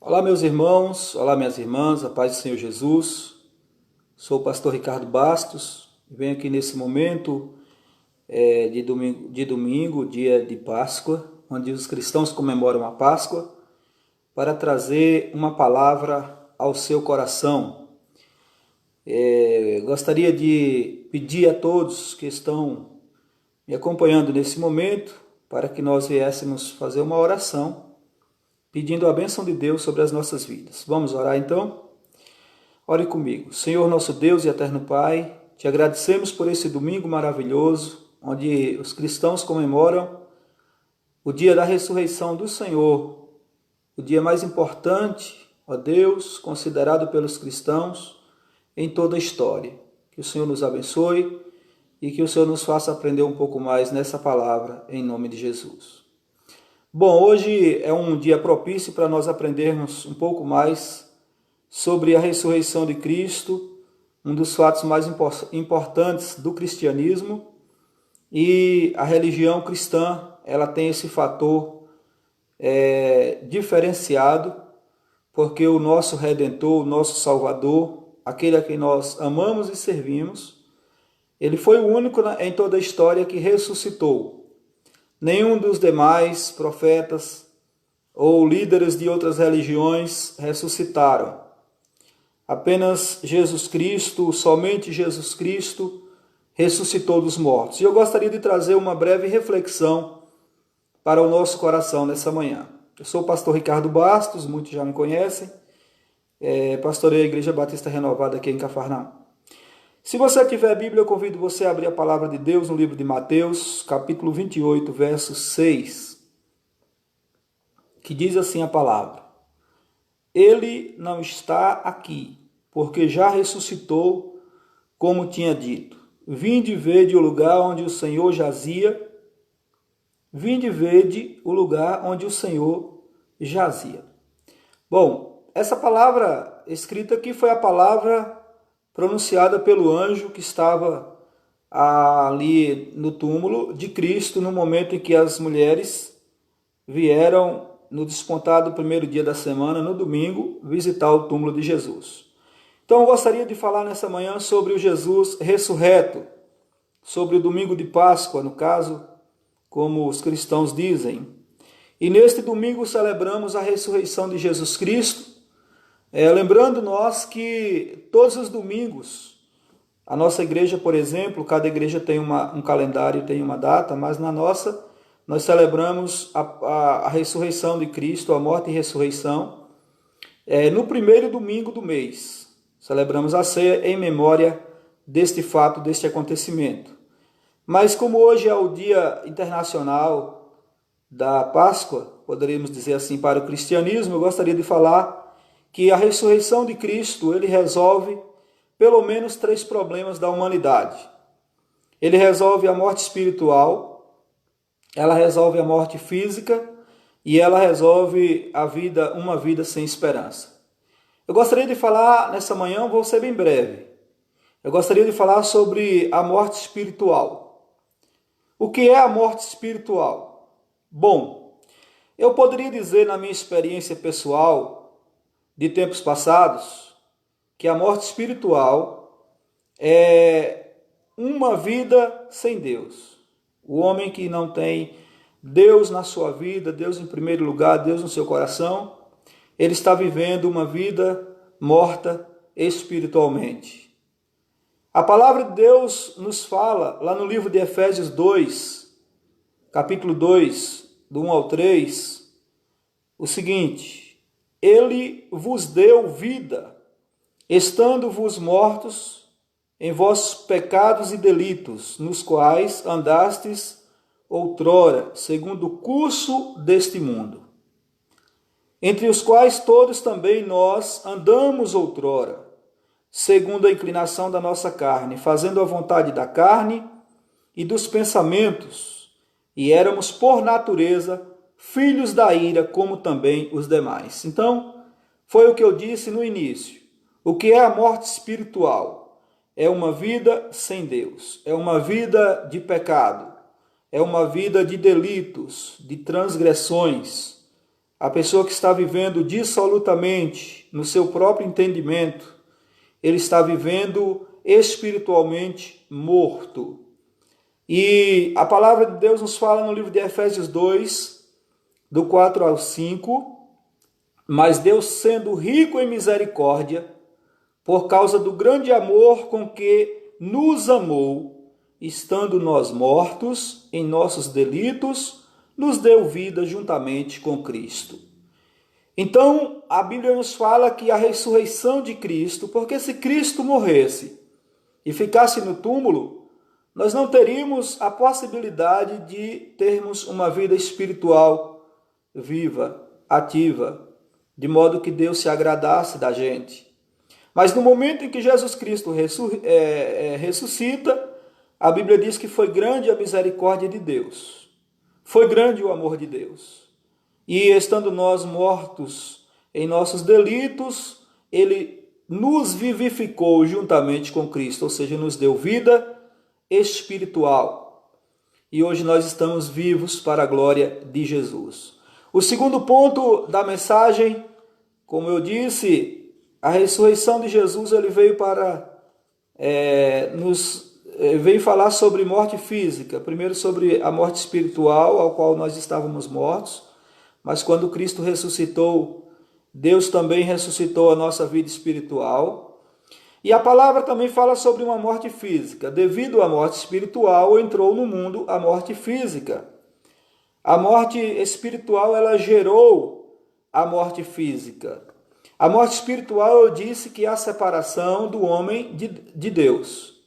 Olá, meus irmãos, olá, minhas irmãs, a paz do Senhor Jesus. Sou o pastor Ricardo Bastos e venho aqui nesse momento de domingo, dia de Páscoa, onde os cristãos comemoram a Páscoa, para trazer uma palavra ao seu coração. Gostaria de pedir a todos que estão me acompanhando nesse momento para que nós viéssemos fazer uma oração pedindo a bênção de Deus sobre as nossas vidas. Vamos orar então? Ore comigo. Senhor nosso Deus e eterno Pai, te agradecemos por esse domingo maravilhoso, onde os cristãos comemoram o dia da ressurreição do Senhor, o dia mais importante, ó Deus, considerado pelos cristãos em toda a história. Que o Senhor nos abençoe e que o Senhor nos faça aprender um pouco mais nessa palavra, em nome de Jesus. Bom, hoje é um dia propício para nós aprendermos um pouco mais sobre a ressurreição de Cristo, um dos fatos mais importantes do cristianismo, e a religião cristã, ela tem esse fator diferenciado, porque o nosso Redentor, o nosso Salvador, aquele a quem nós amamos e servimos, ele foi o único em toda a história que ressuscitou. Nenhum dos demais profetas ou líderes de outras religiões ressuscitaram. Apenas Jesus Cristo, somente Jesus Cristo, ressuscitou dos mortos. E eu gostaria de trazer uma breve reflexão para o nosso coração nessa manhã. Eu sou o pastor Ricardo Bastos, muitos já me conhecem, pastorei a Igreja Batista Renovada aqui em Cafarnaum. Se você tiver a Bíblia, eu convido você a abrir a palavra de Deus no livro de Mateus, capítulo 28, verso 6, que diz assim a palavra: Ele não está aqui, porque já ressuscitou, como tinha dito. Vinde e vede o lugar onde o Senhor jazia. Vinde e vede o lugar onde o Senhor jazia. Bom, essa palavra escrita aqui foi a palavra pronunciada pelo anjo que estava ali no túmulo de Cristo, no momento em que as mulheres vieram no descontado primeiro dia da semana, no domingo, visitar o túmulo de Jesus. Então eu gostaria de falar nessa manhã sobre o Jesus ressurreto, sobre o domingo de Páscoa, no caso, como os cristãos dizem. E neste domingo celebramos a ressurreição de Jesus Cristo, lembrando nós que todos os domingos, a nossa igreja, por exemplo, cada igreja tem um calendário, tem uma data, mas na nossa nós celebramos a ressurreição de Cristo, a morte e ressurreição, no primeiro domingo do mês. Celebramos a ceia em memória deste fato, deste acontecimento. Mas como hoje é o Dia Internacional da Páscoa, poderíamos dizer assim, para o cristianismo, eu gostaria de falar que a ressurreição de Cristo, ele resolve pelo menos 3 problemas da humanidade. Ele resolve a morte espiritual, ela resolve a morte física e ela resolve uma vida sem esperança. Eu gostaria de falar nessa manhã, vou ser bem breve. Eu gostaria de falar sobre a morte espiritual. O que é a morte espiritual? Bom, eu poderia dizer na minha experiência pessoal de tempos passados, que a morte espiritual é uma vida sem Deus. O homem que não tem Deus na sua vida, Deus em primeiro lugar, Deus no seu coração, ele está vivendo uma vida morta espiritualmente. A palavra de Deus nos fala, lá no livro de Efésios 2, capítulo 2, do 1 ao 3, o seguinte: Ele vos deu vida, estando-vos mortos em vossos pecados e delitos, nos quais andastes outrora, segundo o curso deste mundo, entre os quais todos também nós andamos outrora, segundo a inclinação da nossa carne, fazendo a vontade da carne e dos pensamentos, e éramos por natureza filhos da ira, como também os demais. Então, foi o que eu disse no início. O que é a morte espiritual? É uma vida sem Deus, é uma vida de pecado, é uma vida de delitos, de transgressões, a pessoa que está vivendo dissolutamente no seu próprio entendimento, ele está vivendo espiritualmente morto. E a palavra de Deus nos fala no livro de Efésios 2, do 4 ao 5, mas Deus, sendo rico em misericórdia, por causa do grande amor com que nos amou, estando nós mortos em nossos delitos, nos deu vida juntamente com Cristo. Então, a Bíblia nos fala que a ressurreição de Cristo, porque se Cristo morresse e ficasse no túmulo, nós não teríamos a possibilidade de termos uma vida espiritual viva, ativa, de modo que Deus se agradasse da gente. Mas no momento em que Jesus Cristo ressuscita, a Bíblia diz que foi grande a misericórdia de Deus. Foi grande o amor de Deus. E estando nós mortos em nossos delitos, Ele nos vivificou juntamente com Cristo, ou seja, nos deu vida espiritual. E hoje nós estamos vivos para a glória de Jesus. O segundo ponto da mensagem, como eu disse, a ressurreição de Jesus, ele veio para veio falar sobre morte física, primeiro sobre a morte espiritual, ao qual nós estávamos mortos, mas quando Cristo ressuscitou, Deus também ressuscitou a nossa vida espiritual. E a palavra também fala sobre uma morte física. Devido à morte espiritual, entrou no mundo a morte física. A morte espiritual, ela gerou a morte física. A morte espiritual, eu disse que é a separação do homem de Deus.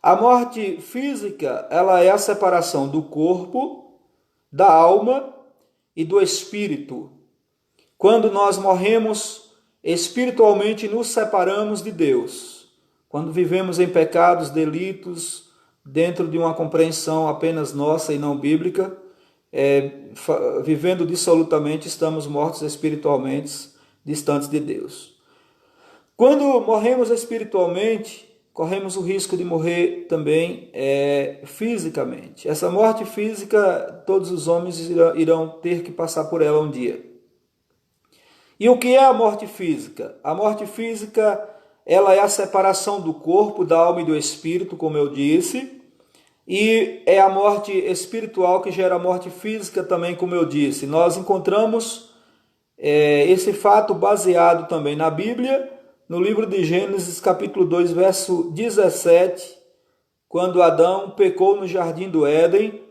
A morte física, ela é a separação do corpo, da alma e do espírito. Quando nós morremos espiritualmente, nos separamos de Deus. Quando vivemos em pecados, delitos, dentro de uma compreensão apenas nossa e não bíblica, vivendo dissolutamente, estamos mortos espiritualmente, distantes de Deus. Quando morremos espiritualmente, corremos o risco de morrer também fisicamente. Essa morte física, todos os homens irão ter que passar por ela um dia. E o que é a morte física? A morte física, ela é a separação do corpo, da alma e do espírito, como eu disse, e é a morte espiritual que gera a morte física também, como eu disse. Nós encontramos esse fato baseado também na Bíblia, no livro de Gênesis, capítulo 2, verso 17, quando Adão pecou no jardim do Éden,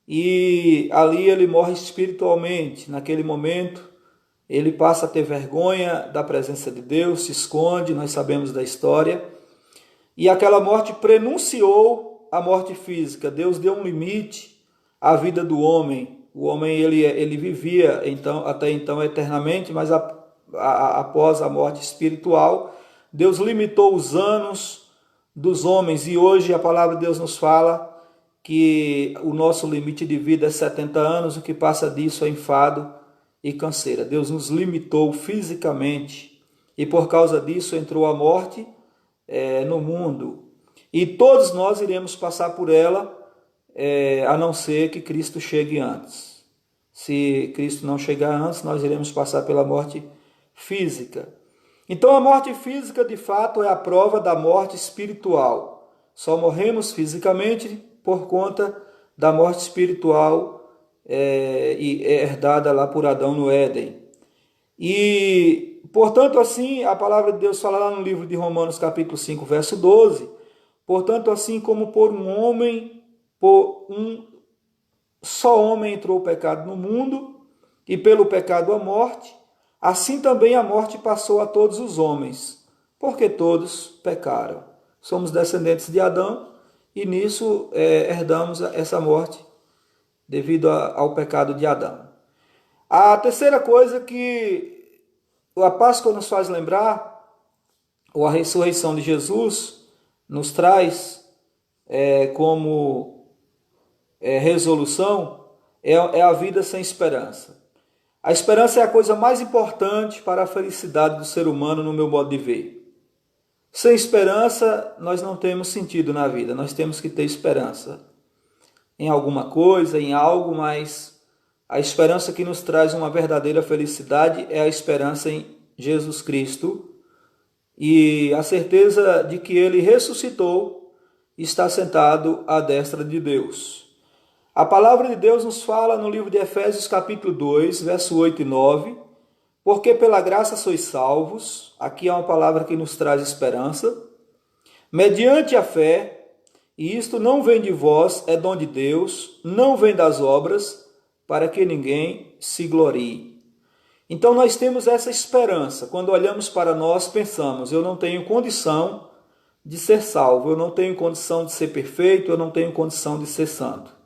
e ali ele morre espiritualmente. Naquele momento, ele passa a ter vergonha da presença de Deus, se esconde, nós sabemos da história. E aquela morte prenunciou a morte física. Deus deu um limite à vida do homem. O homem ele vivia até então eternamente, mas após a morte espiritual, Deus limitou os anos dos homens. E hoje a palavra de Deus nos fala que o nosso limite de vida é 70 anos, o que passa disso é enfado e canseira. Deus nos limitou fisicamente e por causa disso entrou a morte no mundo. E todos nós iremos passar por ela, a não ser que Cristo chegue antes. Se Cristo não chegar antes, nós iremos passar pela morte física. Então a morte física de fato é a prova da morte espiritual. Só morremos fisicamente por conta da morte espiritual e herdada lá por Adão no Éden. E, portanto, assim, a palavra de Deus fala lá no livro de Romanos, capítulo 5, verso 12, portanto, assim como por um só homem entrou o pecado no mundo, e pelo pecado a morte, assim também a morte passou a todos os homens, porque todos pecaram. Somos descendentes de Adão, e nisso herdamos essa morte, devido ao pecado de Adão. A terceira coisa que a Páscoa nos faz lembrar, ou a ressurreição de Jesus nos traz como resolução, é a vida sem esperança. A esperança é a coisa mais importante para a felicidade do ser humano, no meu modo de ver. Sem esperança, nós não temos sentido na vida, nós temos que ter esperança em alguma coisa, em algo, mas A esperança que nos traz uma verdadeira felicidade é a esperança em Jesus Cristo e a certeza de que Ele ressuscitou e está sentado à destra de Deus. A palavra de Deus nos fala no livro de Efésios capítulo 2, verso 8 e 9, porque pela graça sois salvos, aqui é uma palavra que nos traz esperança, mediante a fé, e isto não vem de vós, é dom de Deus, não vem das obras, para que ninguém se glorie. Então nós temos essa esperança. Quando olhamos para nós, pensamos, eu não tenho condição de ser salvo, eu não tenho condição de ser perfeito, eu não tenho condição de ser santo.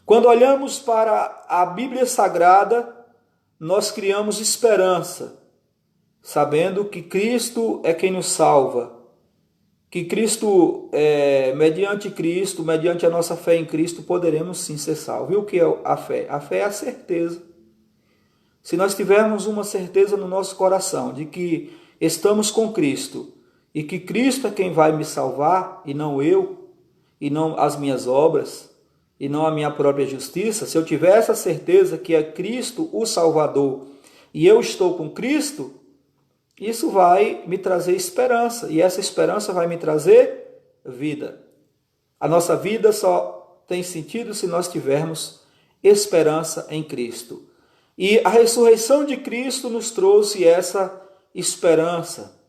Quando olhamos para a Bíblia Sagrada, nós criamos esperança, sabendo que Cristo é quem nos salva, que mediante a nossa fé em Cristo, poderemos sim ser salvos. E o que é a fé? A fé é a certeza. Se nós tivermos uma certeza no nosso coração de que estamos com Cristo e que Cristo é quem vai me salvar e não eu, e não as minhas obras, e não a minha própria justiça, se eu tiver essa certeza que é Cristo o Salvador e eu estou com Cristo, isso vai me trazer esperança e essa esperança vai me trazer vida. A nossa vida só tem sentido se nós tivermos esperança em Cristo. E a ressurreição de Cristo nos trouxe essa esperança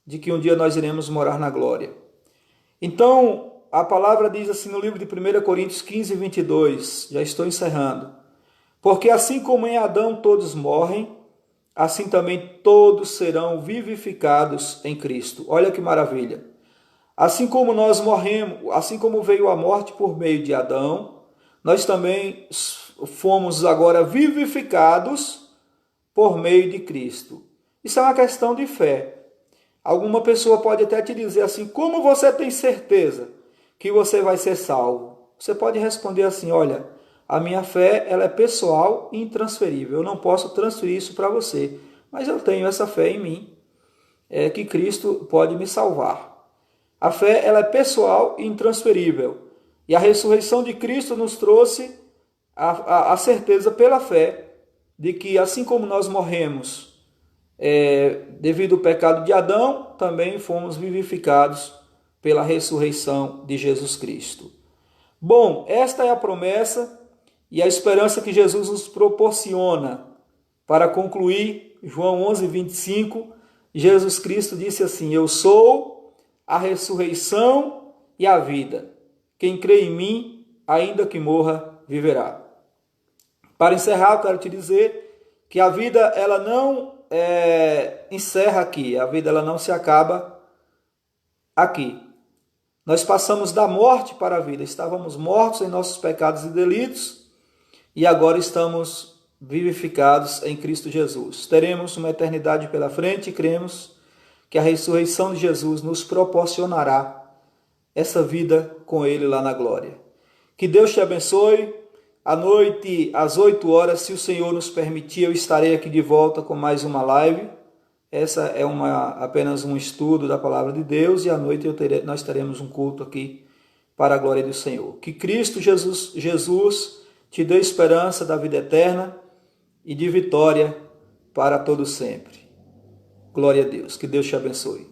de que um dia nós iremos morar na glória. Então, a palavra diz assim no livro de 1 Coríntios 15, 22, já estou encerrando. Porque assim como em Adão todos morrem, assim também todos serão vivificados em Cristo. Olha que maravilha. Assim como nós morremos, assim como veio a morte por meio de Adão, nós também fomos agora vivificados por meio de Cristo. Isso é uma questão de fé. Alguma pessoa pode até te dizer assim, como você tem certeza que você vai ser salvo? Você pode responder assim, olha, a minha fé ela é pessoal e intransferível. Eu não posso transferir isso para você, mas eu tenho essa fé em mim, que Cristo pode me salvar. A fé ela é pessoal e intransferível. E a ressurreição de Cristo nos trouxe a certeza pela fé de que assim como nós morremos devido ao pecado de Adão, também fomos vivificados pela ressurreição de Jesus Cristo. Bom, esta é a promessa e a esperança que Jesus nos proporciona. Para concluir, João 11, 25, Jesus Cristo disse assim, eu sou a ressurreição e a vida. Quem crê em mim, ainda que morra, viverá. Para encerrar, eu quero te dizer que a vida ela não encerra aqui, a vida ela não se acaba aqui. Nós passamos da morte para a vida, estávamos mortos em nossos pecados e delitos e agora estamos vivificados em Cristo Jesus. Teremos uma eternidade pela frente e cremos que a ressurreição de Jesus nos proporcionará essa vida com Ele lá na glória. Que Deus te abençoe. À noite, às 8 horas, se o Senhor nos permitir, eu estarei aqui de volta com mais uma live. Essa é apenas um estudo da palavra de Deus e à noite nós teremos um culto aqui para a glória do Senhor. Que Cristo Jesus te dê esperança da vida eterna e de vitória para todo sempre. Glória a Deus. Que Deus te abençoe.